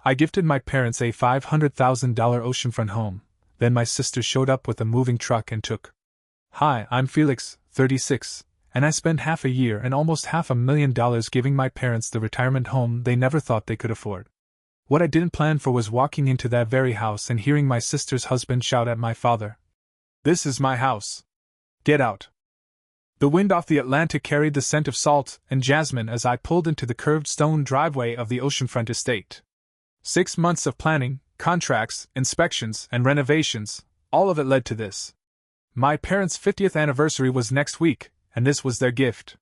I gifted my parents a $500,000 oceanfront home, then my sister showed up with a moving truck and took. Hi, I'm Felix, 36, and I spent half a year and almost $500,000 giving my parents the retirement home they never thought they could afford. What I didn't plan for was walking into that very house and hearing my sister's husband shout at my father, "This is my house. Get out." The wind off the Atlantic carried the scent of salt and jasmine as I pulled into the curved stone driveway of the oceanfront estate. 6 months of planning, contracts, inspections, and renovations, all of it led to this. My parents' 50th anniversary was next week, and this was their gift.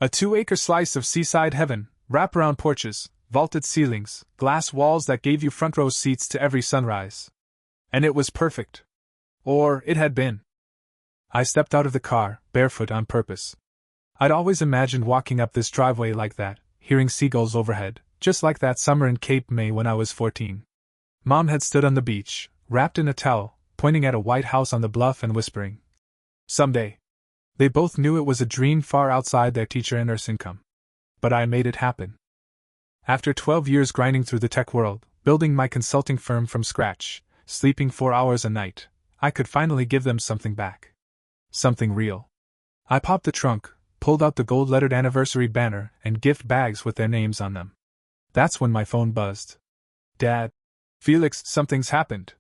A 2-acre slice of seaside heaven, wraparound porches, vaulted ceilings, glass walls that gave you front row seats to every sunrise. And it was perfect. Or it had been. I stepped out of the car, barefoot on purpose. I'd always imagined walking up this driveway like that, hearing seagulls overhead, just like that summer in Cape May when I was 14. Mom had stood on the beach, wrapped in a towel, pointing at a white house on the bluff and whispering, "Someday." They both knew it was a dream far outside their teacher and nurse income. But I made it happen. After 12 years grinding through the tech world, building my consulting firm from scratch, sleeping 4 hours a night, I could finally give them something back. Something real. I popped the trunk, pulled out the gold-lettered anniversary banner and gift bags with their names on them. That's when my phone buzzed. "Dad. Felix, something's happened.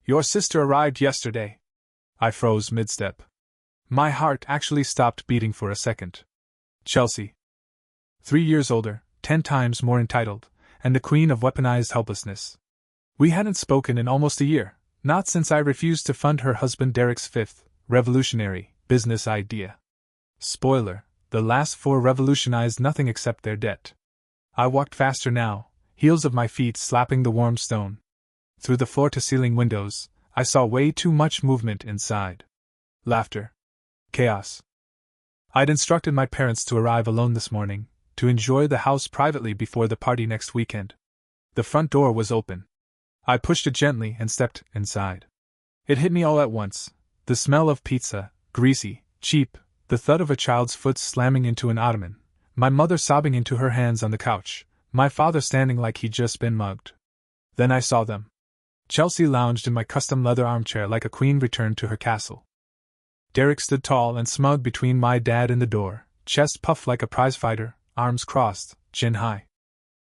Your sister arrived yesterday." I froze mid-step. My heart actually stopped beating for a second. Chelsea. 3 years older, 10 times more entitled, and the queen of weaponized helplessness. We hadn't spoken in almost a year, not since I refused to fund her husband Derek's 5th, revolutionary, business idea. Spoiler, the last 4 revolutionized nothing except their debt. I walked faster now, heels of my feet slapping the warm stone. Through the floor-to-ceiling windows, I saw way too much movement inside. Laughter. Chaos. I'd instructed my parents to arrive alone this morning, to enjoy the house privately before the party next weekend. The front door was open. I pushed it gently and stepped inside. It hit me all at once. The smell of pizza, greasy, cheap, the thud of a child's foot slamming into an ottoman, my mother sobbing into her hands on the couch, my father standing like he'd just been mugged. Then I saw them. Chelsea lounged in my custom leather armchair like a queen returned to her castle. Derek stood tall and smug between my dad and the door, chest puffed like a prizefighter, arms crossed, chin high.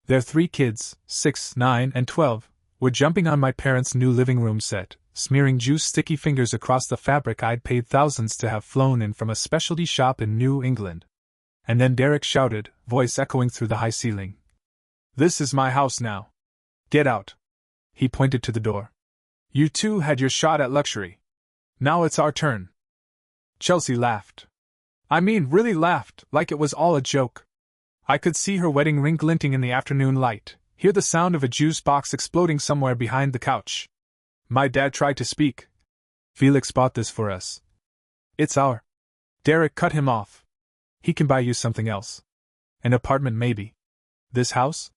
Their 3 kids, 6, 9, and 12, were jumping on my parents' new living room set, smearing juice-sticky fingers across the fabric I'd paid thousands to have flown in from a specialty shop in New England. And then Derek shouted, voice echoing through the high ceiling, "This is my house now. Get out." He pointed to the door. "You two had your shot at luxury. Now it's our turn." Chelsea laughed. I mean, really laughed, like it was all a joke. I could see her wedding ring glinting in the afternoon light, hear the sound of a juice box exploding somewhere behind the couch. My dad tried to speak. "Felix bought this for us. It's our." Derek cut him off. "He can buy you something else. An apartment maybe. This house?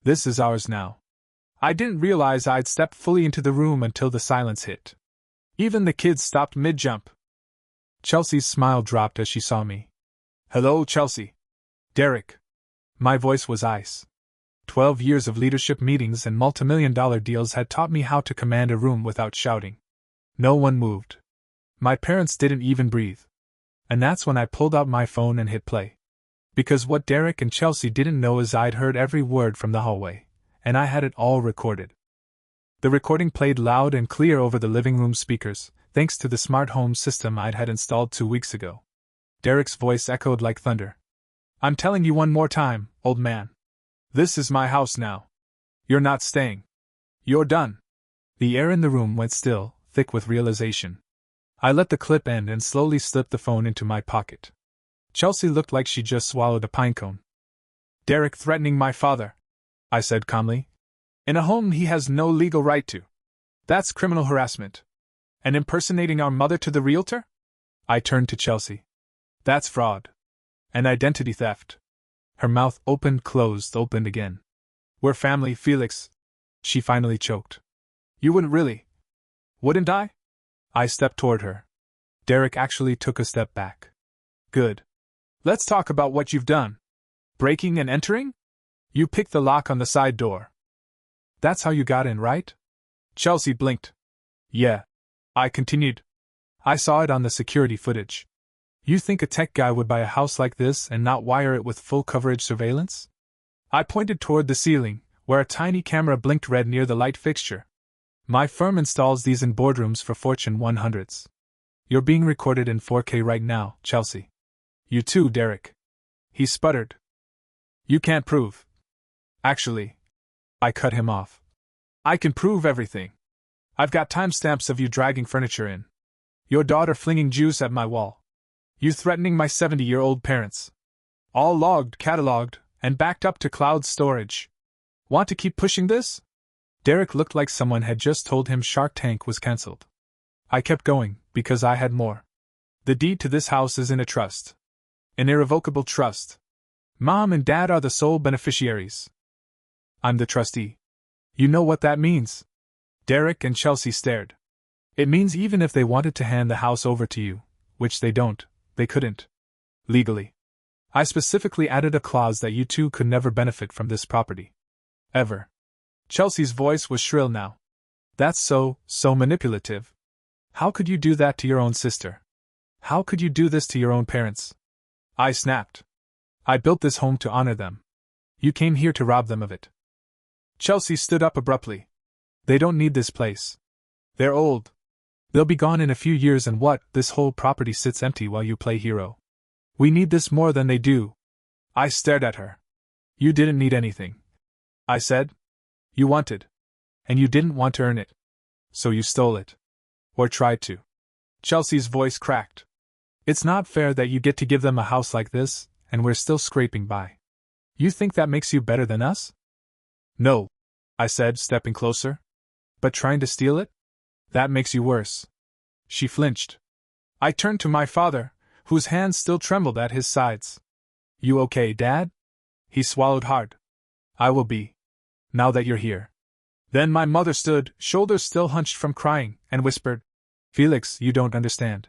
This is ours now." I didn't realize I'd stepped fully into the room until the silence hit. Even the kids stopped mid-jump. Chelsea's smile dropped as she saw me. "Hello, Chelsea." "Derek." My voice was ice. 12 years of leadership meetings and multimillion-dollar deals had taught me how to command a room without shouting. No one moved. My parents didn't even breathe. And that's when I pulled out my phone and hit play. Because what Derek and Chelsea didn't know is I'd heard every word from the hallway, and I had it all recorded. The recording played loud and clear over the living room speakers, thanks to the smart home system I'd had installed 2 weeks ago. Derek's voice echoed like thunder. "I'm telling you one more time, old man. This is my house now. You're not staying. You're done." The air in the room went still, thick with realization. I let the clip end and slowly slipped the phone into my pocket. Chelsea looked like she just swallowed a pinecone. "Derek threatening my father," I said calmly. "In a home he has no legal right to. That's criminal harassment. And impersonating our mother to the realtor?" I turned to Chelsea. "That's fraud. And identity theft." Her mouth opened, closed, opened again. "We're family, Felix," she finally choked. "You wouldn't really." "Wouldn't I?" I stepped toward her. Derek actually took a step back. "Good. Let's talk about what you've done. Breaking and entering? You picked the lock on the side door." That's how you got in, right? Chelsea blinked. Yeah. I continued. I saw it on the security footage. You think a tech guy would buy a house like this and not wire it with full coverage surveillance? I pointed toward the ceiling, where a tiny camera blinked red near the light fixture. My firm installs these in boardrooms for Fortune 100s. You're being recorded in 4K right now, Chelsea. You too, Derek. He sputtered. You can't prove. Actually, I cut him off. I can prove everything. I've got timestamps of you dragging furniture in. Your daughter flinging juice at my wall. You threatening my 70-year-old parents. All logged, cataloged, and backed up to cloud storage. Want to keep pushing this? Derek looked like someone had just told him Shark Tank was cancelled. I kept going, because I had more. The deed to this house is in a trust. An irrevocable trust. Mom and Dad are the sole beneficiaries. I'm the trustee. You know what that means? Derek and Chelsea stared. It means even if they wanted to hand the house over to you, which they don't, they couldn't. Legally. I specifically added a clause that you two could never benefit from this property. Ever. Chelsea's voice was shrill now. That's so manipulative. How could you do that to your own sister? How could you do this to your own parents? I snapped. I built this home to honor them. You came here to rob them of it. Chelsea stood up abruptly. They don't need this place. They're old. They'll be gone in a few years, and what? This whole property sits empty while you play hero. We need this more than they do. I stared at her. You didn't need anything. I said. You wanted. And you didn't want to earn it. So you stole it. Or tried to. Chelsea's voice cracked. It's not fair that you get to give them a house like this, and we're still scraping by. You think that makes you better than us? No, I said, stepping closer. But trying to steal it? That makes you worse. She flinched. I turned to my father, whose hands still trembled at his sides. You okay, Dad? He swallowed hard. I will be. Now that you're here. Then my mother stood, shoulders still hunched from crying, and whispered, Felix, you don't understand.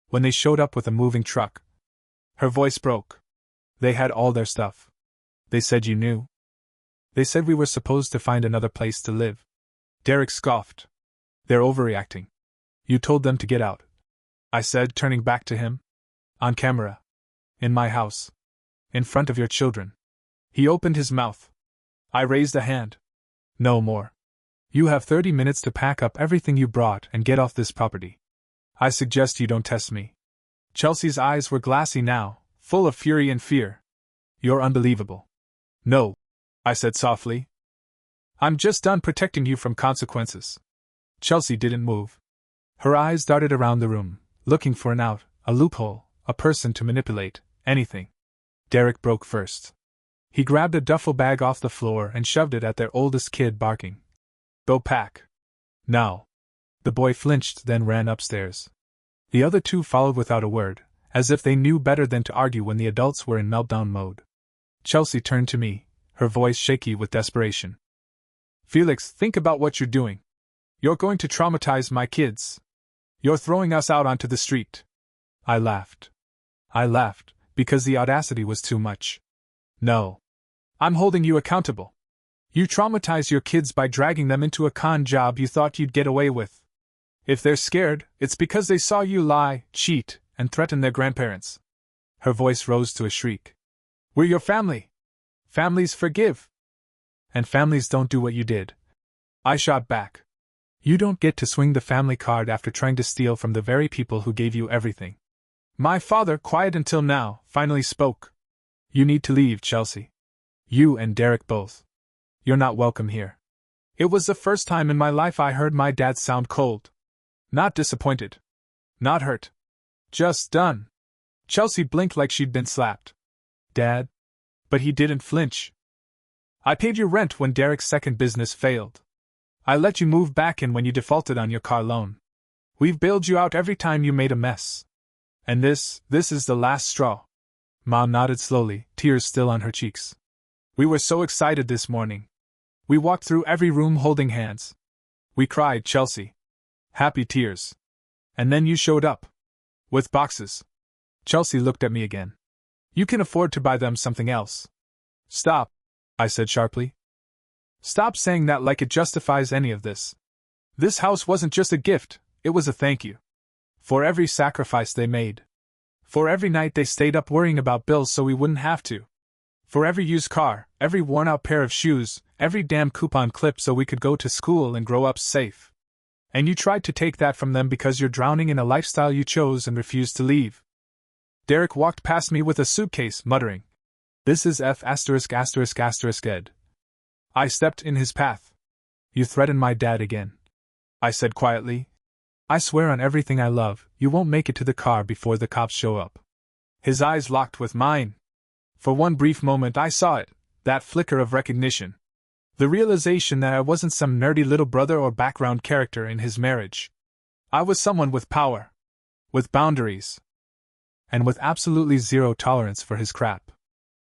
When they showed up with a moving truck. Her voice broke. They had all their stuff. They said you knew. They said we were supposed to find another place to live. Derek scoffed. They're overreacting. You told them to get out. I said, turning back to him. On camera. In my house. In front of your children. He opened his mouth. I raised a hand. No more. You have 30 minutes to pack up everything you brought and get off this property. I suggest you don't test me. Chelsea's eyes were glassy now, full of fury and fear. You're unbelievable. No, I said softly. I'm just done protecting you from consequences. Chelsea didn't move. Her eyes darted around the room, looking for an out, a loophole, a person to manipulate, anything. Derek broke first. He grabbed a duffel bag off the floor and shoved it at their oldest kid, barking. Go pack. Now. The boy flinched, then ran upstairs. The other two followed without a word, as if they knew better than to argue when the adults were in meltdown mode. Chelsea turned to me, her voice shaky with desperation. Felix, think about what you're doing. You're going to traumatize my kids. You're throwing us out onto the street. I laughed. I laughed, because the audacity was too much. No. I'm holding you accountable. You traumatize your kids by dragging them into a con job you thought you'd get away with. If they're scared, it's because they saw you lie, cheat, and threaten their grandparents. Her voice rose to a shriek. We're your family. Families forgive. And families don't do what you did. I shot back. You don't get to swing the family card after trying to steal from the very people who gave you everything. My father, quiet until now, finally spoke. You need to leave, Chelsea. You and Derek both. You're not welcome here. It was the first time in my life I heard my dad sound cold. Not disappointed. Not hurt. Just done. Chelsea blinked like she'd been slapped. Dad? But he didn't flinch. I paid your rent when Derek's second business failed. I let you move back in when you defaulted on your car loan. We've bailed you out every time you made a mess. And this is the last straw. Mom nodded slowly, tears still on her cheeks. We were so excited this morning. We walked through every room holding hands. We cried, Chelsea. Happy tears. And then you showed up. With boxes. Chelsea looked at me again. You can afford to buy them something else. Stop, I said sharply. Stop saying that like it justifies any of this. This house wasn't just a gift, it was a thank you. For every sacrifice they made. For every night they stayed up worrying about bills so we wouldn't have to. For every used car, every worn-out pair of shoes, every damn coupon clip so we could go to school and grow up safe. And you tried to take that from them because you're drowning in a lifestyle you chose and refused to leave. Derek walked past me with a suitcase, muttering, "This is F************. Ed." I stepped in his path. "You threatened my dad again," I said quietly. "I swear on everything I love, you won't make it to the car before the cops show up." His eyes locked with mine. For one brief moment I saw it, that flicker of recognition. The realization that I wasn't some nerdy little brother or background character in his marriage. I was someone with power. With boundaries. And with absolutely zero tolerance for his crap.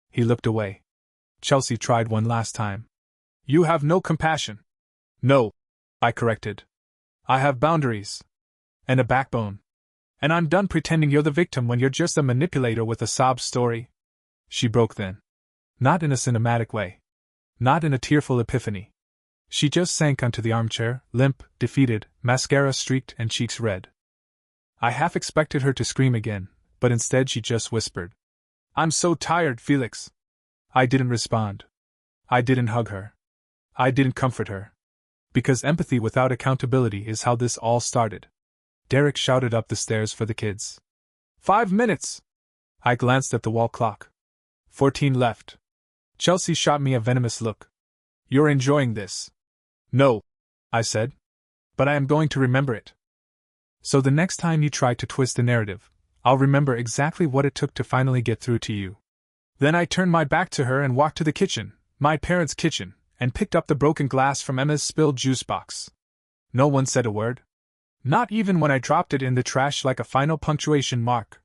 He looked away. "Chelsea tried one last time." "You have no compassion." "No," I corrected. "I have boundaries. And a backbone. And I'm done pretending you're the victim when you're just a manipulator with a sob story." She broke then. Not in a cinematic way. Not in a tearful epiphany. She just sank onto the armchair, limp, defeated, mascara streaked and cheeks red. I half expected her to scream again, but instead she just whispered, "I'm so tired, Felix." I didn't respond. I didn't hug her. I didn't comfort her. Because empathy without accountability is how this all started. Derek shouted up the stairs for the kids. 5 minutes! I glanced at the wall clock. 14 left. Chelsea shot me a venomous look. "You're enjoying this." "No," I said. "But I am going to remember it. So the next time you try to twist the narrative, I'll remember exactly what it took to finally get through to you." Then I turned my back to her and walked to the kitchen, my parents' kitchen, and picked up the broken glass from Emma's spilled juice box. No one said a word. Not even when I dropped it in the trash like a final punctuation mark.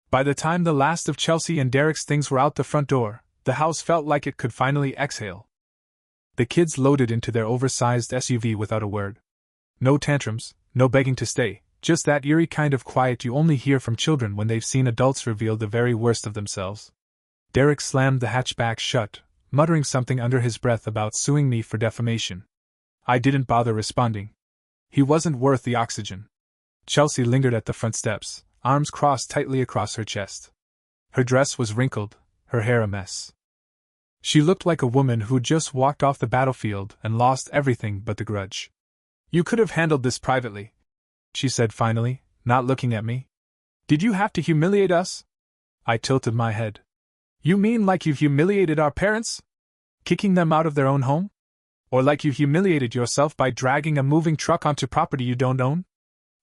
By the time the last of Chelsea and Derek's things were out the front door, the house felt like it could finally exhale. The kids loaded into their oversized SUV without a word. No tantrums, no begging to stay, just that eerie kind of quiet you only hear from children when they've seen adults reveal the very worst of themselves. Derek slammed the hatchback shut, muttering something under his breath about suing me for defamation. I didn't bother responding. He wasn't worth the oxygen. Chelsea lingered at the front steps, arms crossed tightly across her chest. Her dress was wrinkled, her hair a mess. She looked like a woman who'd just walked off the battlefield and lost everything but the grudge. "You could have handled this privately," she said finally, not looking at me. "Did you have to humiliate us?" I tilted my head. "You mean like you humiliated our parents? Kicking them out of their own home? Or like you humiliated yourself by dragging a moving truck onto property you don't own?"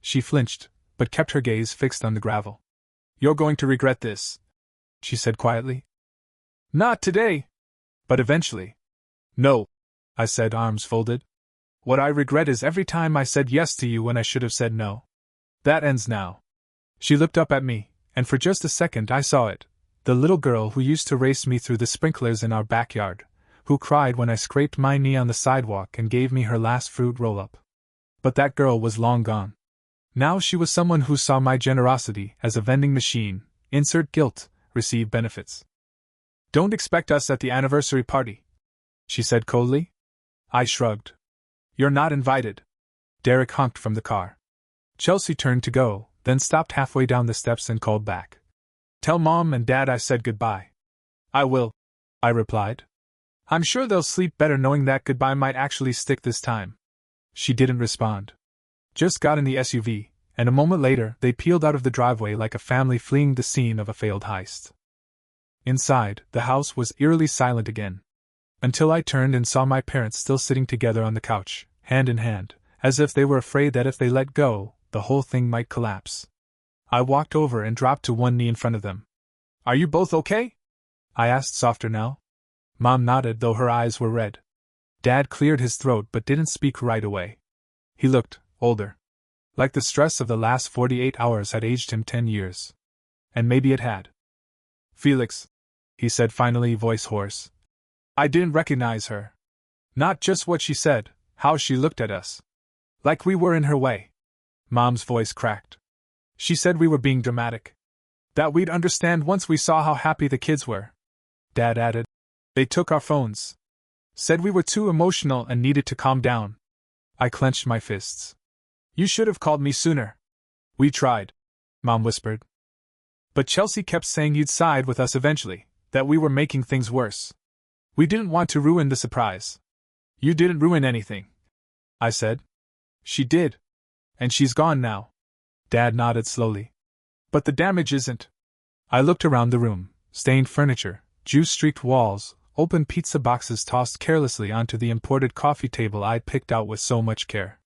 She flinched, but kept her gaze fixed on the gravel. "You're going to regret this," she said quietly. "Not today. But eventually." "No," I said, arms folded. "What I regret is every time I said yes to you when I should have said no. That ends now." She looked up at me, and for just a second I saw it. The little girl who used to race me through the sprinklers in our backyard, who cried when I scraped my knee on the sidewalk and gave me her last fruit roll-up. But that girl was long gone. Now she was someone who saw my generosity as a vending machine, insert guilt, receive benefits. "Don't expect us at the anniversary party," she said coldly. I shrugged. "You're not invited." Derek honked from the car. Chelsea turned to go, then stopped halfway down the steps and called back. "Tell Mom and Dad I said goodbye." "I will," I replied. "I'm sure they'll sleep better knowing that goodbye might actually stick this time." She didn't respond. Just got in the SUV, and a moment later they peeled out of the driveway like a family fleeing the scene of a failed heist. Inside, the house was eerily silent again. Until I turned and saw my parents still sitting together on the couch, hand in hand, as if they were afraid that if they let go, the whole thing might collapse. I walked over and dropped to one knee in front of them. "Are you both okay?" I asked softer now. Mom nodded, though her eyes were red. Dad cleared his throat but didn't speak right away. He looked older. Like the stress of the last 48 hours had aged him 10 years. And maybe it had. "Felix," he said finally, voice hoarse. "I didn't recognize her. Not just what she said, how she looked at us. Like we were in her way." Mom's voice cracked. "She said we were being dramatic. That we'd understand once we saw how happy the kids were." Dad added, "They took our phones." Said we were too emotional and needed to calm down. I clenched my fists. You should have called me sooner. We tried, Mom whispered. But Chelsea kept saying you'd side with us eventually, that we were making things worse. We didn't want to ruin the surprise. You didn't ruin anything, I said. She did. And she's gone now. Dad nodded slowly. But the damage isn't. I looked around the room. Stained furniture, juice-streaked walls, open pizza boxes tossed carelessly onto the imported coffee table I'd picked out with so much care.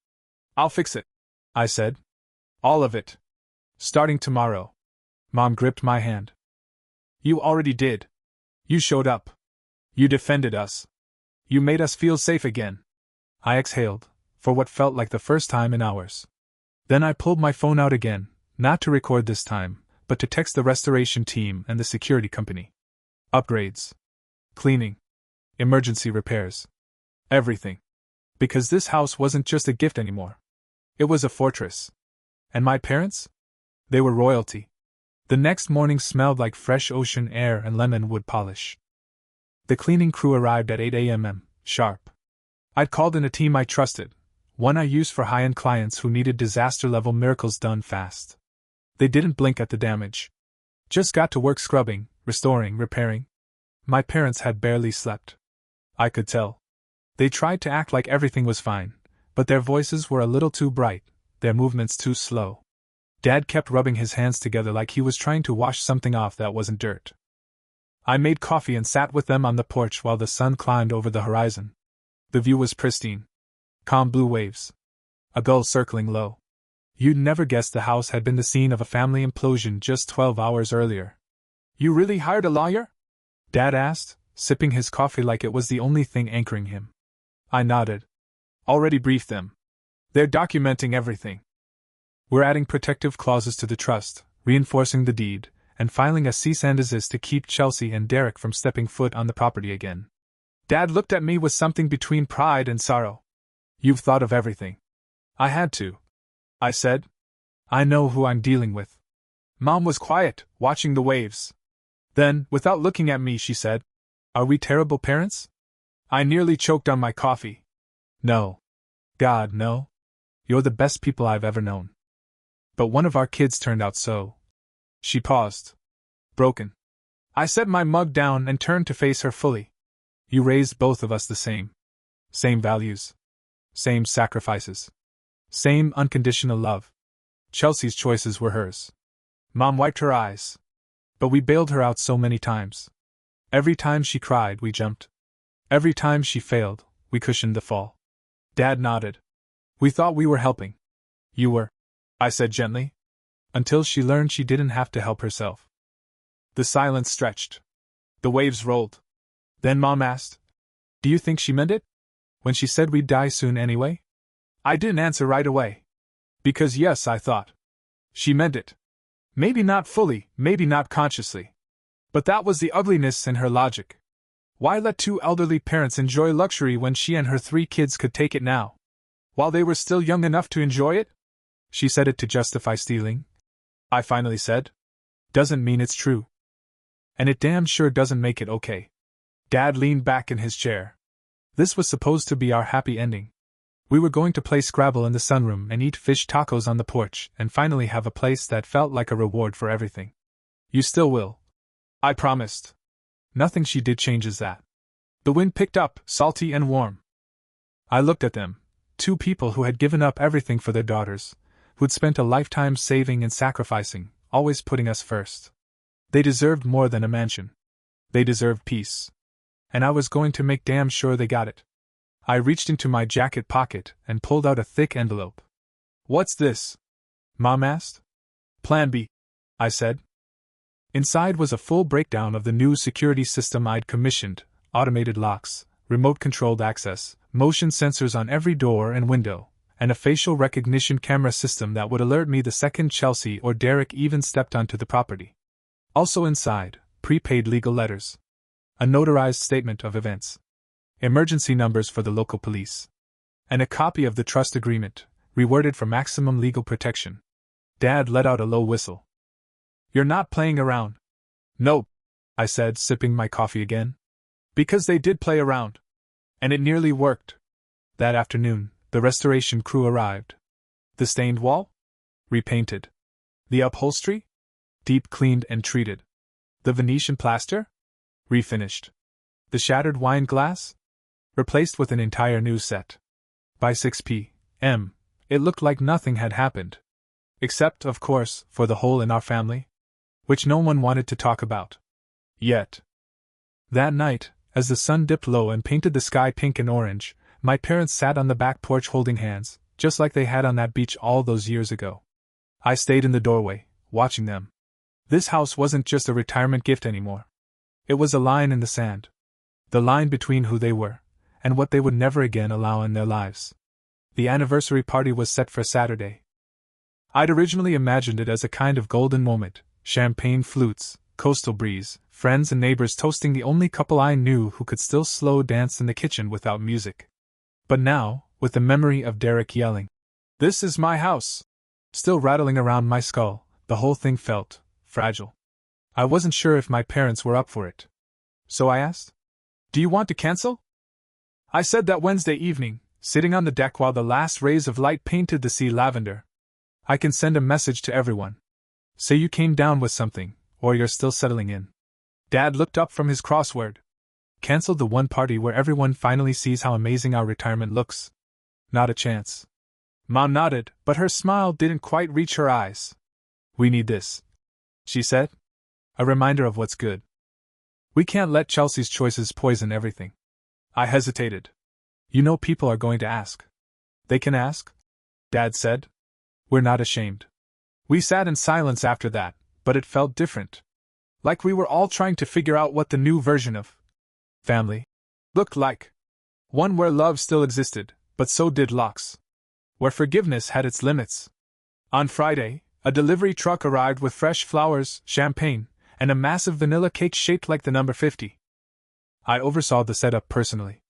I'll fix it, I said. All of it. Starting tomorrow. Mom gripped my hand. You already did. You showed up. You defended us. You made us feel safe again. I exhaled, for what felt like the first time in hours. Then I pulled my phone out again, not to record this time, but to text the restoration team and the security company. Upgrades. Cleaning. Emergency repairs. Everything. Because this house wasn't just a gift anymore. It was a fortress. And my parents? They were royalty. The next morning smelled like fresh ocean air and lemon wood polish. The cleaning crew arrived at 8 a.m. sharp. I'd called in a team I trusted, one I used for high-end clients who needed disaster-level miracles done fast. They didn't blink at the damage. Just got to work scrubbing, restoring, repairing. My parents had barely slept. I could tell. They tried to act like everything was fine, but their voices were a little too bright, their movements too slow. Dad kept rubbing his hands together like he was trying to wash something off that wasn't dirt. I made coffee and sat with them on the porch while the sun climbed over the horizon. The view was pristine. Calm blue waves. A gull circling low. You'd never guessed the house had been the scene of a family implosion just 12 hours earlier. You really hired a lawyer? Dad asked, sipping his coffee like it was the only thing anchoring him. I nodded. Already briefed them. They're documenting everything. We're adding protective clauses to the trust, reinforcing the deed, and filing a cease and desist to keep Chelsea and Derek from stepping foot on the property again. Dad looked at me with something between pride and sorrow. You've thought of everything. I had to, I said. I know who I'm dealing with. Mom was quiet, watching the waves. Then, without looking at me, she said, Are we terrible parents? I nearly choked on my coffee. No. God, no. You're the best people I've ever known. But one of our kids turned out so. She paused. Broken. I set my mug down and turned to face her fully. You raised both of us the same. Same values. Same sacrifices. Same unconditional love. Chelsea's choices were hers. Mom wiped her eyes. But we bailed her out so many times. Every time she cried, we jumped. Every time she failed, we cushioned the fall. Dad nodded. We thought we were helping. You were, I said gently. Until she learned she didn't have to help herself. The silence stretched. The waves rolled. Then Mom asked, Do you think she meant it? When she said we'd die soon anyway? I didn't answer right away. Because yes, I thought. She meant it. Maybe not fully, maybe not consciously. But that was the ugliness in her logic. Why let two elderly parents enjoy luxury when she and her 3 kids could take it now? While they were still young enough to enjoy it? She said it to justify stealing. I finally said. Doesn't mean it's true. And it damn sure doesn't make it okay. Dad leaned back in his chair. This was supposed to be our happy ending. We were going to play Scrabble in the sunroom and eat fish tacos on the porch and finally have a place that felt like a reward for everything. You still will. I promised. Nothing she did changes that. The wind picked up, salty and warm. I looked at them, 2 people who had given up everything for their daughters, who'd spent a lifetime saving and sacrificing, always putting us first. They deserved more than a mansion. They deserved peace. And I was going to make damn sure they got it. I reached into my jacket pocket and pulled out a thick envelope. What's this? Mom asked. Plan B, I said. Inside was a full breakdown of the new security system I'd commissioned: automated locks, remote-controlled access, motion sensors on every door and window, and a facial recognition camera system that would alert me the second Chelsea or Derek even stepped onto the property. Also inside, prepaid legal letters. A notarized statement of events. Emergency numbers for the local police. And a copy of the trust agreement, reworded for maximum legal protection. Dad let out a low whistle. You're not playing around. Nope, I said, sipping my coffee again. Because they did play around. And it nearly worked. That afternoon, the restoration crew arrived. The stained wall? Repainted. The upholstery? Deep cleaned and treated. The Venetian plaster? Refinished. The shattered wine glass? Replaced with an entire new set. By 6 p.m., it looked like nothing had happened. Except, of course, for the hole in our family, which no one wanted to talk about. Yet. That night, as the sun dipped low and painted the sky pink and orange, my parents sat on the back porch holding hands, just like they had on that beach all those years ago. I stayed in the doorway, watching them. This house wasn't just a retirement gift anymore. It was a line in the sand. The line between who they were, and what they would never again allow in their lives. The anniversary party was set for Saturday. I'd originally imagined it as a kind of golden moment, champagne flutes, coastal breeze, friends and neighbors toasting the only couple I knew who could still slow dance in the kitchen without music. But now, with the memory of Derek yelling, "This is my house!" still rattling around my skull, the whole thing felt fragile. I wasn't sure if my parents were up for it. So I asked, "Do you want to cancel?" I said that Wednesday evening, sitting on the deck while the last rays of light painted the sea lavender. "I can send a message to everyone. Say you came down with something, or you're still settling in." Dad looked up from his crossword. "Cancel the one party where everyone finally sees how amazing our retirement looks?" "Not a chance." Mom nodded, but her smile didn't quite reach her eyes. "We need this," she said. "A reminder of what's good. We can't let Chelsea's choices poison everything." I hesitated. "You know people are going to ask." "They can ask," Dad said. "We're not ashamed." We sat in silence after that, but it felt different. Like we were all trying to figure out what the new version of family looked like. One where love still existed, but so did locks. Where forgiveness had its limits. On Friday, a delivery truck arrived with fresh flowers, champagne, and a massive vanilla cake shaped like the number 50. I oversaw the setup personally.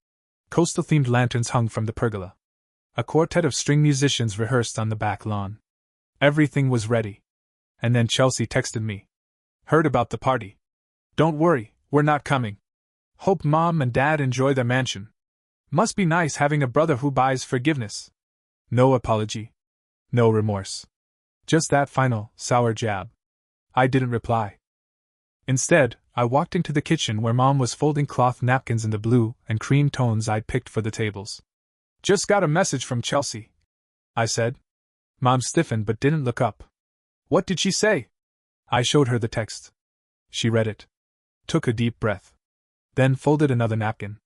Coastal-themed lanterns hung from the pergola. A quartet of string musicians rehearsed on the back lawn. Everything was ready. And then Chelsea texted me. "Heard about the party. Don't worry, we're not coming. Hope Mom and Dad enjoy their mansion. Must be nice having a brother who buys forgiveness." No apology. No remorse. Just that final, sour jab. I didn't reply. Instead, I walked into the kitchen where Mom was folding cloth napkins in the blue and cream tones I'd picked for the tables. "Just got a message from Chelsea," I said. Mom stiffened but didn't look up. "What did she say?" I showed her the text. She read it. Took a deep breath. Then folded another napkin.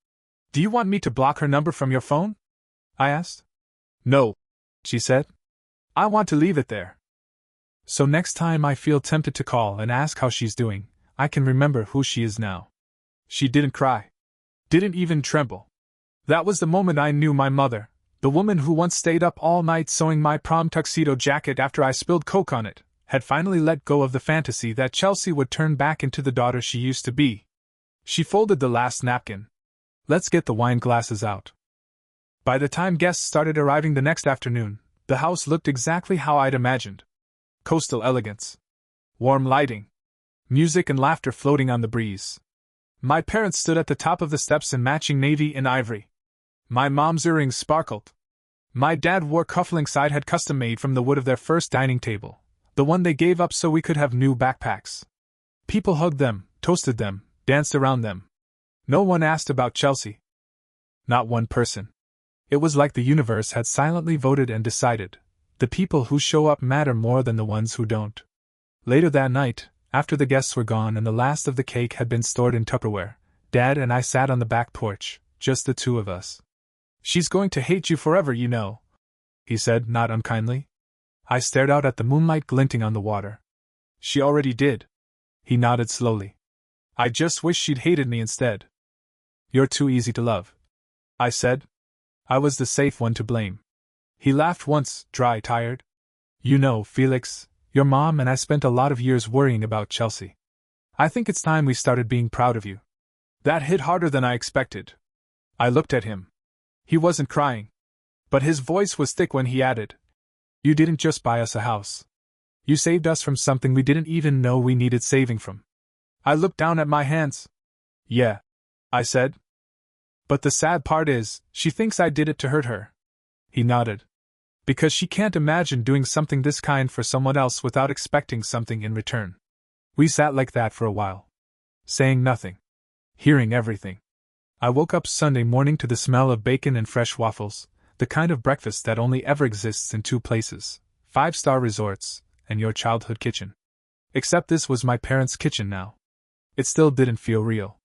"Do you want me to block her number from your phone?" I asked. "No," she said. "I want to leave it there. So next time I feel tempted to call and ask how she's doing, I can remember who she is now." She didn't cry. Didn't even tremble. That was the moment I knew my mother, the woman who once stayed up all night sewing my prom tuxedo jacket after I spilled Coke on it, had finally let go of the fantasy that Chelsea would turn back into the daughter she used to be. She folded the last napkin. "Let's get the wine glasses out." By the time guests started arriving the next afternoon, the house looked exactly how I'd imagined. Coastal elegance. Warm lighting. Music and laughter floating on the breeze. My parents stood at the top of the steps in matching navy and ivory. My mom's earrings sparkled. My dad wore cufflinks I'd had custom made from the wood of their first dining table, the one they gave up so we could have new backpacks. People hugged them, toasted them, danced around them. No one asked about Chelsea. Not one person. It was like the universe had silently voted and decided, the people who show up matter more than the ones who don't. Later that night, after the guests were gone and the last of the cake had been stored in Tupperware, Dad and I sat on the back porch, just the two of us. "She's going to hate you forever, you know," he said, not unkindly. I stared out at the moonlight glinting on the water. "She already did." He nodded slowly. "I just wish she'd hated me instead." "You're too easy to love," I said. I was the safe one to blame. He laughed once, dry, tired. "You know, Felix, your mom and I spent a lot of years worrying about Chelsea. I think it's time we started being proud of you." That hit harder than I expected. I looked at him. He wasn't crying. But his voice was thick when he added, "You didn't just buy us a house. You saved us from something we didn't even know we needed saving from." I looked down at my hands. "Yeah," I said. But the sad part is, she thinks I did it to hurt her. He nodded. Because she can't imagine doing something this kind for someone else without expecting something in return. We sat like that for a while. Saying nothing. Hearing everything. I woke up Sunday morning to the smell of bacon and fresh waffles, the kind of breakfast that only ever exists in two places, 5-star resorts, and your childhood kitchen. Except this was my parents' kitchen now. It still didn't feel real.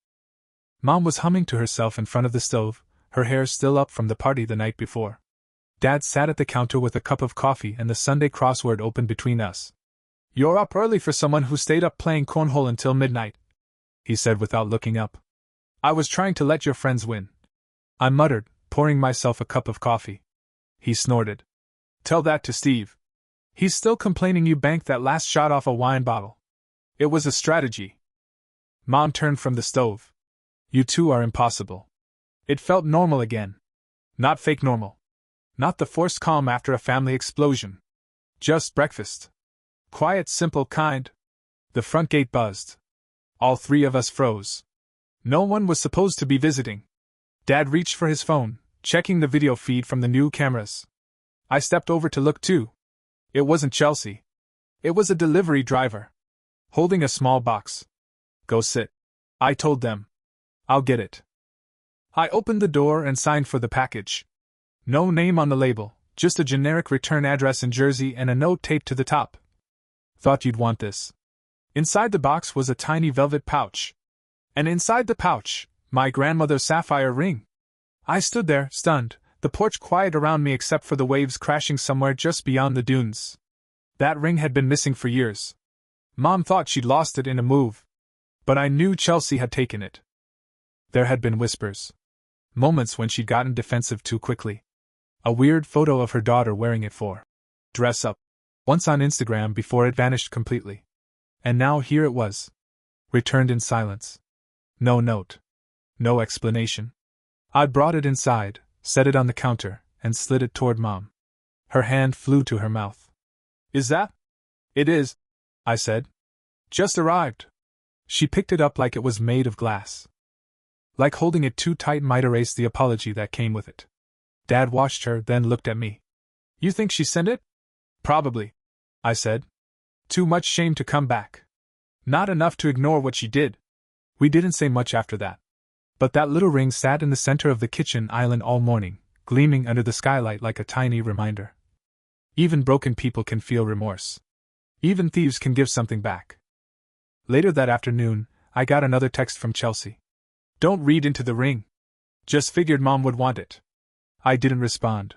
Mom was humming to herself in front of the stove, her hair still up from the party the night before. Dad sat at the counter with a cup of coffee and the Sunday crossword open between us. "You're up early for someone who stayed up playing cornhole until midnight," he said without looking up. "I was trying to let your friends win," I muttered, pouring myself a cup of coffee. He snorted. "Tell that to Steve. He's still complaining you banked that last shot off a wine bottle. It was a strategy." Mom turned from the stove. "You two are impossible." It felt normal again. Not fake normal. Not the forced calm after a family explosion. Just breakfast. Quiet, simple kind. The front gate buzzed. All three of us froze. No one was supposed to be visiting. Dad reached for his phone, checking the video feed from the new cameras. I stepped over to look too. It wasn't Chelsea. It was a delivery driver. Holding a small box. "Go sit," I told them. "I'll get it." I opened the door and signed for the package. No name on the label, just a generic return address in Jersey and a note taped to the top. "Thought you'd want this." Inside the box was a tiny velvet pouch. And inside the pouch, my grandmother's sapphire ring. I stood there, stunned, the porch quiet around me except for the waves crashing somewhere just beyond the dunes. That ring had been missing for years. Mom thought she'd lost it in a move. But I knew Chelsea had taken it. There had been whispers. Moments when she'd gotten defensive too quickly. A weird photo of her daughter wearing it for dress up. Once on Instagram before it vanished completely. And now here it was. Returned in silence. No note. No explanation. I'd brought it inside, set it on the counter, and slid it toward Mom. Her hand flew to her mouth. "Is that?" "It is," I said. "Just arrived." She picked it up like it was made of glass. Like holding it too tight might erase the apology that came with it. Dad watched her, then looked at me. "You think she sent it?" "Probably," I said. "Too much shame to come back. Not enough to ignore what she did." We didn't say much after that. But that little ring sat in the center of the kitchen island all morning, gleaming under the skylight like a tiny reminder. Even broken people can feel remorse. Even thieves can give something back. Later that afternoon, I got another text from Chelsea. "Don't read into the ring. Just figured Mom would want it." I didn't respond.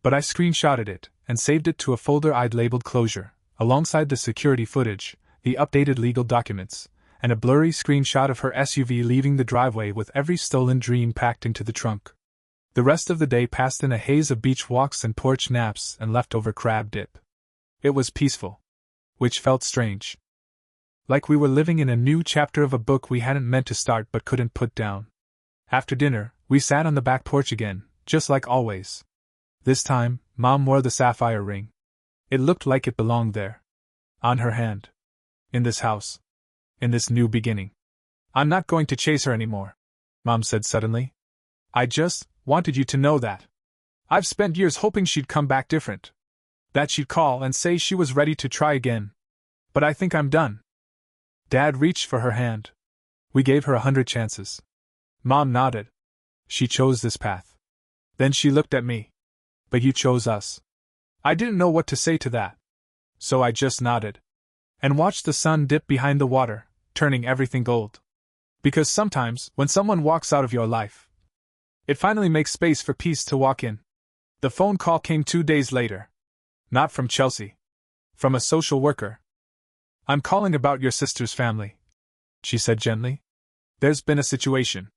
But I screenshotted it, and saved it to a folder I'd labeled Closure, alongside the security footage, the updated legal documents, and a blurry screenshot of her SUV leaving the driveway with every stolen dream packed into the trunk. The rest of the day passed in a haze of beach walks and porch naps and leftover crab dip. It was peaceful. Which felt strange. Like we were living in a new chapter of a book we hadn't meant to start but couldn't put down. After dinner, we sat on the back porch again, just like always. This time, Mom wore the sapphire ring. It looked like it belonged there. On her hand. In this house. In this new beginning. "I'm not going to chase her anymore," Mom said suddenly. "I just wanted you to know that. I've spent years hoping she'd come back different. That she'd call and say she was ready to try again. But I think I'm done." Dad reached for her hand. "We gave her 100 chances." Mom nodded. "She chose this path." Then she looked at me. "But you chose us." I didn't know what to say to that. So I just nodded. And watched the sun dip behind the water, turning everything gold. Because sometimes, when someone walks out of your life, it finally makes space for peace to walk in. The phone call came 2 days later. Not from Chelsea. From a social worker. "I'm calling about your sister's family," she said gently. "There's been a situation."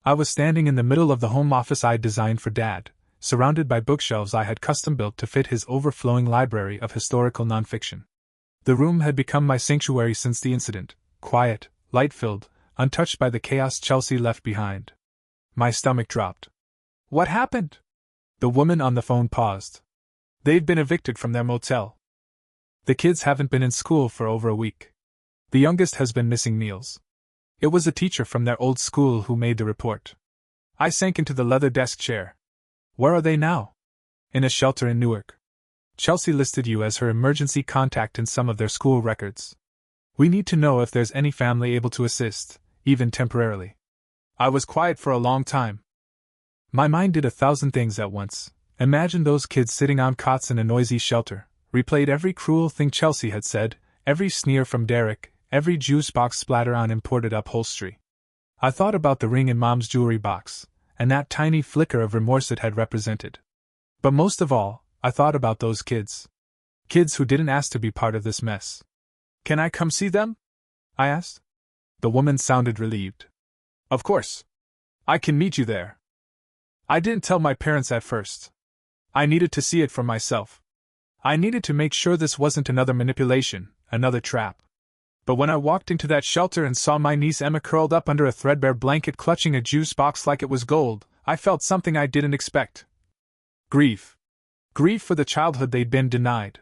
I was standing in the middle of the home office I'd designed for Dad, surrounded by bookshelves I had custom-built to fit his overflowing library of historical nonfiction. The room had become my sanctuary since the incident, quiet, light-filled, untouched by the chaos Chelsea left behind. My stomach dropped. "What happened?" The woman on the phone paused. "They've been evicted from their motel. The kids haven't been in school for over a week. The youngest has been missing meals. It was a teacher from their old school who made the report. I sank into the leather desk chair. Where are they now? In a shelter in Newark. Chelsea listed you as her emergency contact in some of their school records. We need to know if there's any family able to assist, even temporarily. I was quiet for a long time. My mind did 1,000 things at once. Imagined those kids sitting on cots in a noisy shelter, replayed every cruel thing Chelsea had said, every sneer from Derek, every juice box splatter on imported upholstery. I thought about the ring in Mom's jewelry box, and that tiny flicker of remorse it had represented. But most of all, I thought about those kids. Kids who didn't ask to be part of this mess. Can I come see them? I asked. The woman sounded relieved. Of course. I can meet you there. I didn't tell my parents at first. I needed to see it for myself. I needed to make sure this wasn't another manipulation, another trap. But when I walked into that shelter and saw my niece Emma curled up under a threadbare blanket clutching a juice box like it was gold, I felt something I didn't expect. Grief. Grief for the childhood they'd been denied.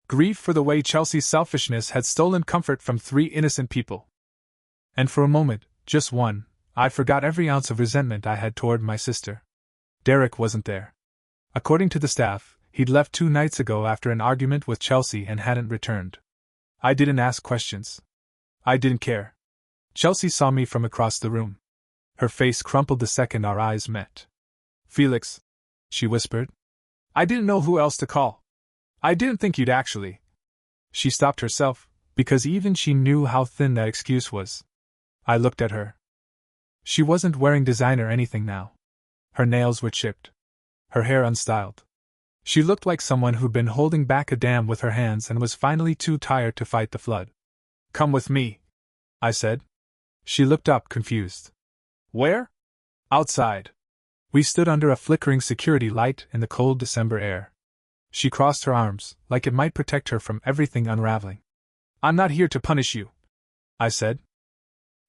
Grief for the way Chelsea's selfishness had stolen comfort from 3 innocent people. And for a moment, just one, I forgot every ounce of resentment I had toward my sister. Derek wasn't there. According to the staff, he'd left 2 nights ago after an argument with Chelsea and hadn't returned. I didn't ask questions. I didn't care. Chelsea saw me from across the room. Her face crumpled the second our eyes met. Felix, she whispered. I didn't know who else to call. I didn't think you'd actually. She stopped herself, because even she knew how thin that excuse was. I looked at her. She wasn't wearing designer anything now. Her nails were chipped. Her hair unstyled. She looked like someone who'd been holding back a dam with her hands and was finally too tired to fight the flood. Come with me, I said. She looked up, confused. Where? Outside. We stood under a flickering security light in the cold December air. She crossed her arms, like it might protect her from everything unraveling. I'm not here to punish you, I said.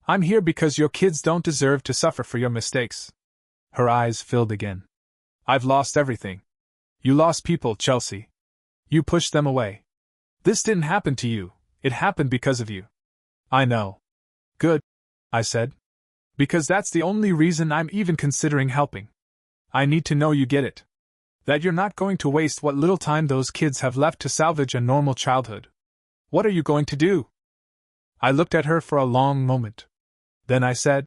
I'm here because your kids don't deserve to suffer for your mistakes. Her eyes filled again. I've lost everything. You lost people, Chelsea. You pushed them away. This didn't happen to you, it happened because of you. I know. Good, I said. Because that's the only reason I'm even considering helping. I need to know you get it. That you're not going to waste what little time those kids have left to salvage a normal childhood. What are you going to do? I looked at her for a long moment. Then I said,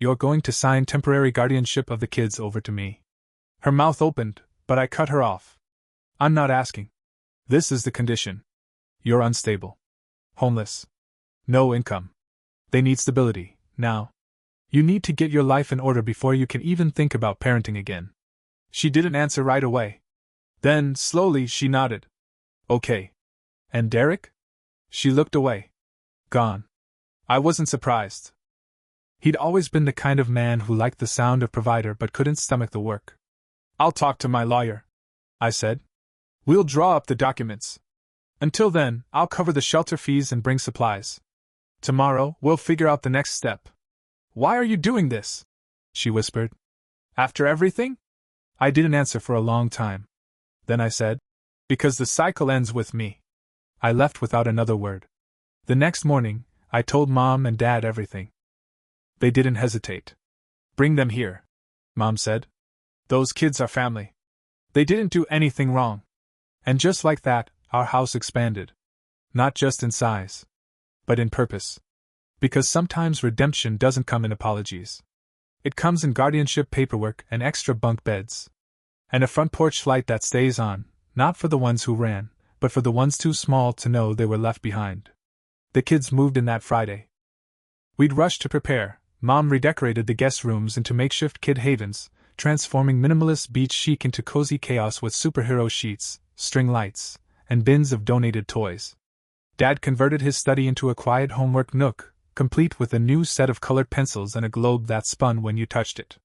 You're going to sign temporary guardianship of the kids over to me. Her mouth opened, but I cut her off. I'm not asking. This is the condition. You're unstable. Homeless. No income. They need stability, now. You need to get your life in order before you can even think about parenting again. She didn't answer right away. Then, slowly, she nodded. Okay. And Derek? She looked away. Gone. I wasn't surprised. He'd always been the kind of man who liked the sound of provider but couldn't stomach the work. I'll talk to my lawyer, I said. We'll draw up the documents. Until then, I'll cover the shelter fees and bring supplies. Tomorrow, we'll figure out the next step. Why are you doing this? She whispered. After everything? I didn't answer for a long time. Then I said, Because the cycle ends with me. I left without another word. The next morning, I told Mom and Dad everything. They didn't hesitate. Bring them here, Mom said. Those kids are family. They didn't do anything wrong. And just like that, our house expanded. Not just in size, but in purpose. Because sometimes redemption doesn't come in apologies. It comes in guardianship paperwork and extra bunk beds. And a front porch light that stays on, not for the ones who ran, but for the ones too small to know they were left behind. The kids moved in that Friday. We'd rushed to prepare. Mom redecorated the guest rooms into makeshift kid havens, transforming minimalist beach chic into cozy chaos with superhero sheets, string lights, and bins of donated toys. Dad converted his study into a quiet homework nook, complete with a new set of colored pencils and a globe that spun when you touched it.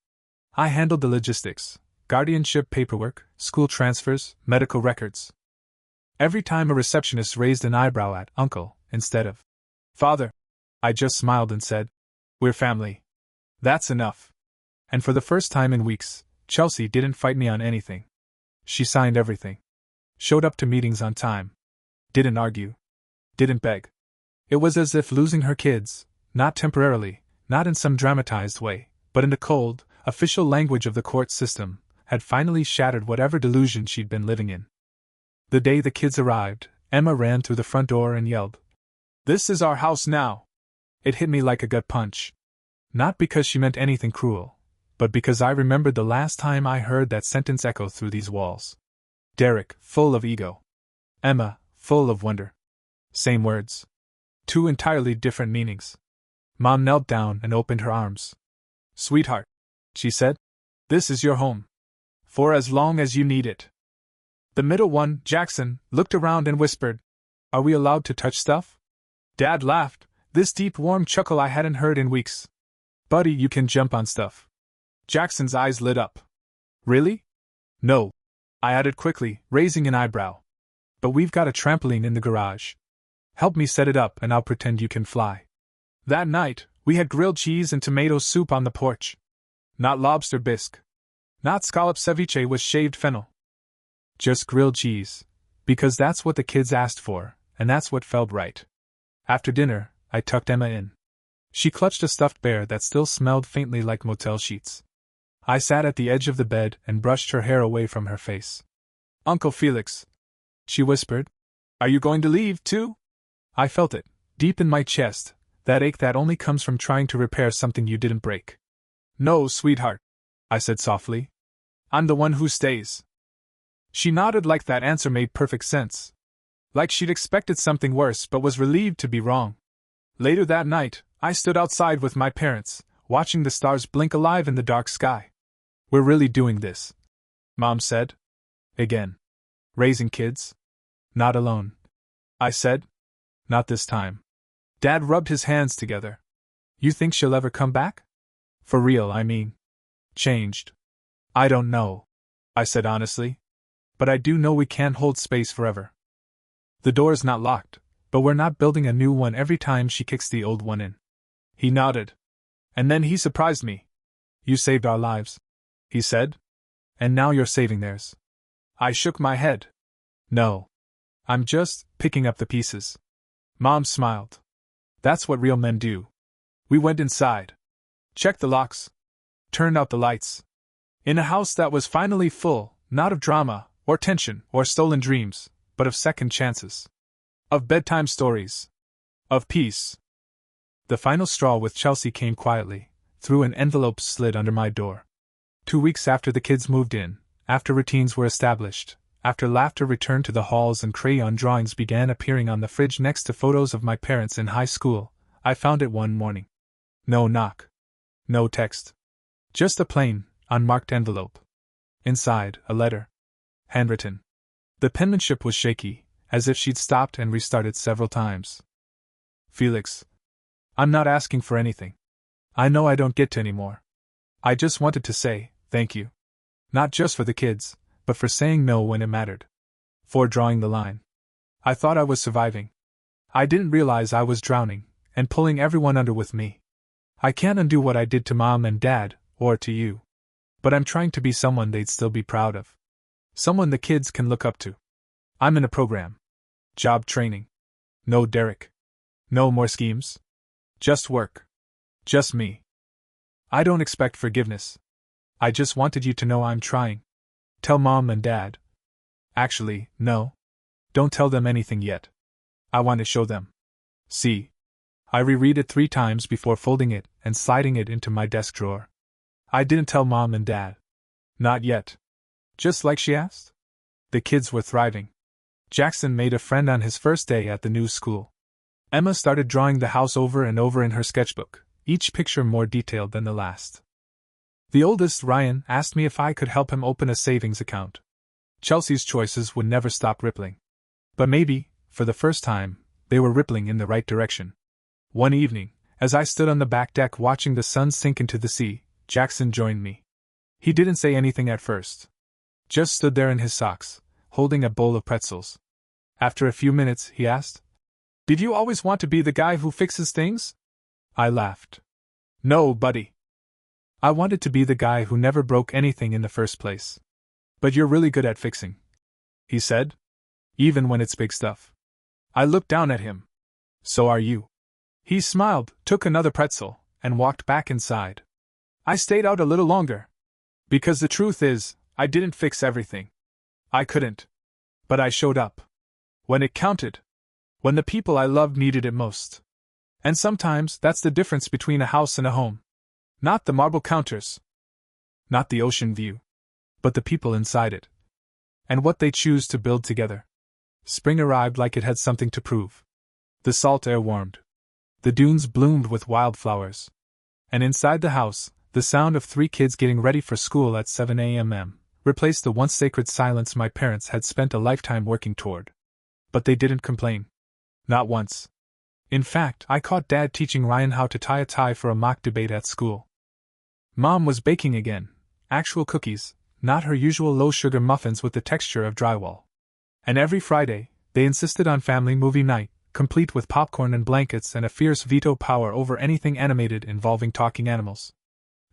I handled the logistics, guardianship paperwork, school transfers, medical records. Every time a receptionist raised an eyebrow at Uncle, instead of Father, I just smiled and said, We're family. That's enough. And for the first time in weeks, Chelsea didn't fight me on anything. She signed everything. Showed up to meetings on time. Didn't argue. Didn't beg. It was as if losing her kids, not temporarily, not in some dramatized way, but in the cold, official language of the court system, had finally shattered whatever delusion she'd been living in. The day the kids arrived, Emma ran through the front door and yelled, "This is our house now!" It hit me like a gut punch. Not because she meant anything cruel, but because I remembered the last time I heard that sentence echo through these walls. Derek, full of ego. Emma, full of wonder. Same words. Two entirely different meanings. Mom knelt down and opened her arms. "Sweetheart," she said, "this is your home. For as long as you need it." The middle one, Jackson, looked around and whispered, "Are we allowed to touch stuff?" Dad laughed, this deep warm chuckle I hadn't heard in weeks. "Buddy, you can jump on stuff." Jackson's eyes lit up. "Really?" "No," I added quickly, raising an eyebrow. "But we've got a trampoline in the garage. Help me set it up and I'll pretend you can fly." That night, we had grilled cheese and tomato soup on the porch. Not lobster bisque. Not scallop ceviche with shaved fennel. Just grilled cheese. Because that's what the kids asked for, and that's what felt right. After dinner, I tucked Emma in. She clutched a stuffed bear that still smelled faintly like motel sheets. I sat at the edge of the bed and brushed her hair away from her face. "Uncle Felix," she whispered, "are you going to leave, too?" I felt it, deep in my chest, that ache that only comes from trying to repair something you didn't break. "No, sweetheart," I said softly. "I'm the one who stays." She nodded like that answer made perfect sense. Like she'd expected something worse but was relieved to be wrong. Later that night, I stood outside with my parents, watching the stars blink alive in the dark sky. "We're really doing this," Mom said. "Again. Raising kids? Not alone," I said. "Not this time." Dad rubbed his hands together. "You think she'll ever come back? For real, I mean. Changed?" "I don't know," I said honestly. "But I do know we can't hold space forever. The door's not locked, but we're not building a new one every time she kicks the old one in." He nodded. And then he surprised me. "You saved our lives," he said. "And now you're saving theirs." I shook my head. "No. I'm just picking up the pieces." Mom smiled. "That's what real men do." We went inside. Checked the locks. Turned out the lights. In a house that was finally full, not of drama, or tension, or stolen dreams, but of second chances. Of bedtime stories. Of peace. The final straw with Chelsea came quietly, through an envelope slid under my door. 2 weeks after the kids moved in, after routines were established, after laughter returned to the halls and crayon drawings began appearing on the fridge next to photos of my parents in high school, I found it one morning. No knock. No text. Just a plain, unmarked envelope. Inside, a letter. Handwritten. The penmanship was shaky, as if she'd stopped and restarted several times. "Felix, I'm not asking for anything. I know I don't get to anymore. I just wanted to say, thank you. Not just for the kids, but for saying no when it mattered. For drawing the line. I thought I was surviving. I didn't realize I was drowning, and pulling everyone under with me. I can't undo what I did to Mom and Dad, or to you. But I'm trying to be someone they'd still be proud of. Someone the kids can look up to. I'm in a program. Job training. No Derek. No more schemes. Just work. Just me. I don't expect forgiveness. I just wanted you to know I'm trying. Tell Mom and Dad. Actually, no. Don't tell them anything yet. I want to show them. See. I reread it 3 times before folding it and sliding it into my desk drawer. I didn't tell Mom and Dad. Not yet. Just like she asked? The kids were thriving. Jackson made a friend on his first day at the new school. Emma started drawing the house over and over in her sketchbook, each picture more detailed than the last. The oldest, Ryan, asked me if I could help him open a savings account. Chelsea's choices would never stop rippling. But maybe, for the first time, they were rippling in the right direction. One evening, as I stood on the back deck watching the sun sink into the sea, Jackson joined me. He didn't say anything at first. Just stood there in his socks, holding a bowl of pretzels. After a few minutes, he asked, "Did you always want to be the guy who fixes things?" I laughed. "No, buddy. I wanted to be the guy who never broke anything in the first place. But you're really good at fixing," he said. "Even when it's big stuff." I looked down at him. "So are you." He smiled, took another pretzel, and walked back inside. I stayed out a little longer. Because the truth is, I didn't fix everything. I couldn't. But I showed up. When it counted. When the people I loved needed it most. And sometimes that's the difference between a house and a home. Not the marble counters. Not the ocean view. But the people inside it. And what they choose to build together. Spring arrived like it had something to prove. The salt air warmed. The dunes bloomed with wildflowers. And inside the house, the sound of 3 kids getting ready for school at 7 a.m. replaced the once sacred silence my parents had spent a lifetime working toward. But they didn't complain. Not once. In fact, I caught Dad teaching Ryan how to tie a tie for a mock debate at school. Mom was baking again, actual cookies, not her usual low-sugar muffins with the texture of drywall. And every Friday, they insisted on family movie night, complete with popcorn and blankets and a fierce veto power over anything animated involving talking animals.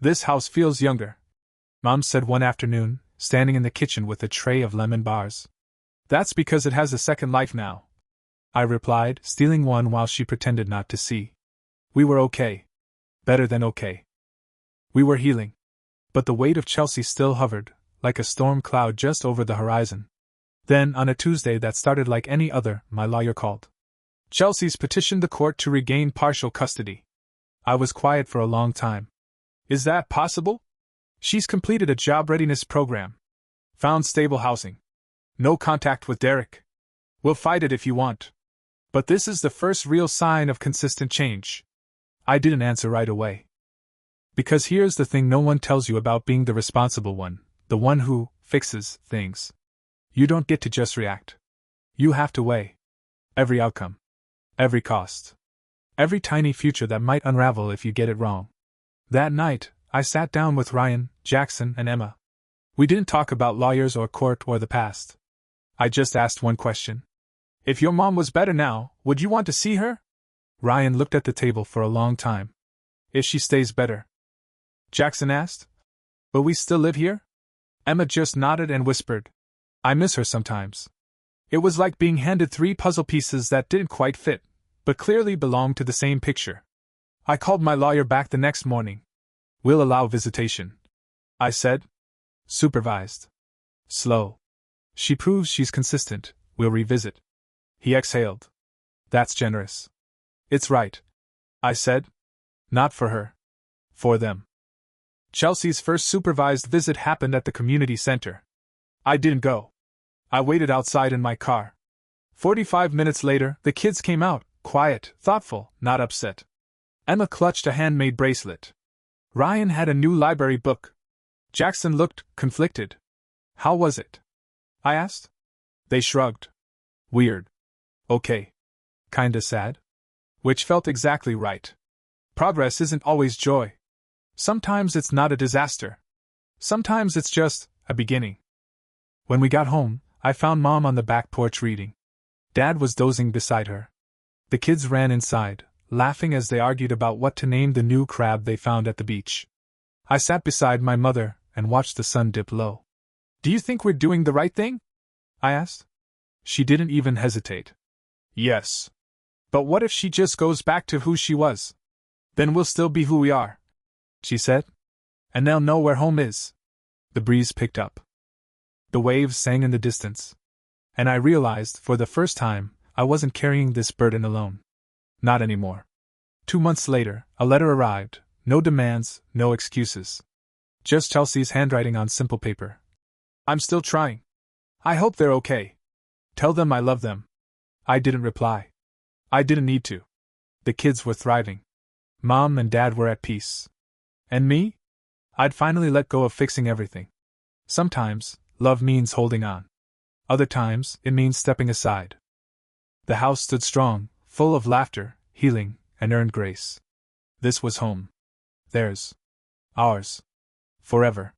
This house feels younger, Mom said one afternoon, standing in the kitchen with a tray of lemon bars. That's because it has a second life now, I replied, stealing one while she pretended not to see. We were okay. Better than okay. We were healing. But the weight of Chelsea still hovered, like a storm cloud just over the horizon. Then, on a Tuesday that started like any other, my lawyer called. Chelsea's petitioned the court to regain partial custody. I was quiet for a long time. Is that possible? She's completed a job readiness program. Found stable housing. No contact with Derek. We'll fight it if you want. But this is the first real sign of consistent change. I didn't answer right away. Because here's the thing no one tells you about being the responsible one, the one who fixes things. You don't get to just react. You have to weigh every outcome, every cost, every tiny future that might unravel if you get it wrong. That night, I sat down with Ryan, Jackson, and Emma. We didn't talk about lawyers or court or the past. I just asked one question. If your mom was better now, would you want to see her? Ryan looked at the table for a long time. If she stays better? Jackson asked. Will we still live here? Emma just nodded and whispered. I miss her sometimes. It was like being handed 3 puzzle pieces that didn't quite fit, but clearly belonged to the same picture. I called my lawyer back the next morning. We'll allow visitation, I said. Supervised. Slow. She proves she's consistent, we'll revisit. He exhaled. That's generous. It's right, I said. Not for her. For them. Chelsea's first supervised visit happened at the community center. I didn't go. I waited outside in my car. 45 minutes later, the kids came out, quiet, thoughtful, not upset. Emma clutched a handmade bracelet. Ryan had a new library book. Jackson looked conflicted. How was it? I asked. They shrugged. Weird. Okay. Kinda sad. Which felt exactly right. Progress isn't always joy. Sometimes it's not a disaster. Sometimes it's just a beginning. When we got home, I found Mom on the back porch reading. Dad was dozing beside her. The kids ran inside, laughing as they argued about what to name the new crab they found at the beach. I sat beside my mother and watched the sun dip low. Do you think we're doing the right thing? I asked. She didn't even hesitate. Yes. But what if she just goes back to who she was? Then we'll still be who we are, she said. And they'll know where home is. The breeze picked up. The waves sang in the distance. And I realized, for the first time, I wasn't carrying this burden alone. Not anymore. 2 months later, a letter arrived. No demands, no excuses. Just Chelsea's handwriting on simple paper. I'm still trying. I hope they're okay. Tell them I love them. I didn't reply. I didn't need to. The kids were thriving. Mom and Dad were at peace. And me? I'd finally let go of fixing everything. Sometimes, love means holding on. Other times, it means stepping aside. The house stood strong, full of laughter, healing, and earned grace. This was home. Theirs. Ours. Forever.